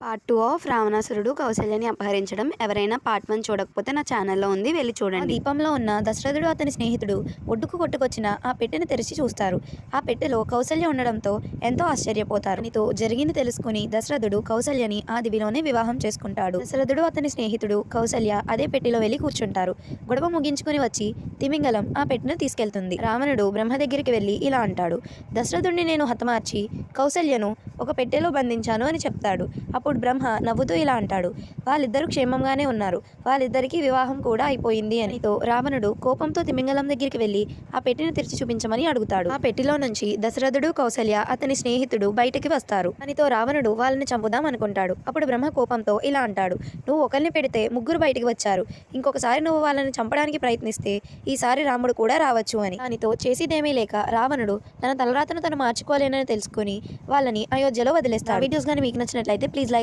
Part 2 of రావణాసురుడు కౌసల్యని అపహరించడం. ఎవరైనా part 1 చూడకపోతే నా ఛానల్లో ఉంది, వెళ్ళి చూడండి. దీపంలో ఉన్న దశరథుడు అతని స్నేహితుడు ఒడ్డుకు కొట్టుకొచ్చిన ఆ పెట్టెను తెరిచి చూస్తారు. ఆ పెట్టెలో కౌసల్య ఉండడంతో ఎంతో ఆశ్చర్యపోతారు. నీతో జరిగింది తెలుసుకుని దశరథుడు కౌసల్యని ఆ దివిలోనే వివాహం చేసుకుంటాడు. దశరథుడు అతని స్నేహితుడు కౌసల్య అదే పెట్టెలో వెళ్లి కూర్చుంటారు. గొడవ ముగించుకుని వచ్చి తిమింగలం ఆ పెట్టెను తీసుకెళ్తుంది. రావణుడు బ్రహ్మ దగ్గరికి వెళ్లి ఇలా అంటాడు, దశరథుడిని నేను హతమార్చి కౌసల్యను ఒక పెట్టెలో బంధించాను అని చెప్తాడు. అప్పుడు బ్రహ్మ నవ్వుతూ ఇలా అంటాడు, వాళ్ళిద్దరూ క్షేమంగానే ఉన్నారు, వాళ్ళిద్దరికీ వివాహం కూడా అయిపోయింది అని. రావణుడు కోపంతో తిమింగలం దగ్గరికి వెళ్లి ఆ పెట్టెను తెరిచి చూపించమని అడుగుతాడు. ఆ పెట్టెలో నుంచి దశరథుడు కౌసల్య అతని స్నేహితుడు బయటికి వస్తారు. దానితో రావణుడు వాళ్ళని చంపుదాం అనుకుంటాడు. అప్పుడు బ్రహ్మ కోపంతో ఇలా అంటాడు, నువ్వు ఒకరిని పెడితే ముగ్గురు బయటికి వచ్చారు, ఇంకొకసారి నువ్వు వాళ్ళని చంపడానికి ప్రయత్నిస్తే ఈసారి రాముడు కూడా రావచ్చు అని. దానితో చేసేదేమీ లేక రావణుడు తన తలరాతను తను మార్చుకోలేనని తెలుసుకుని వాళ్ళని అయోధ్యలో వదిలేస్తాడు. వీడియోస్ కానీ మీకు నచ్చినట్లయితే ప్లీజ్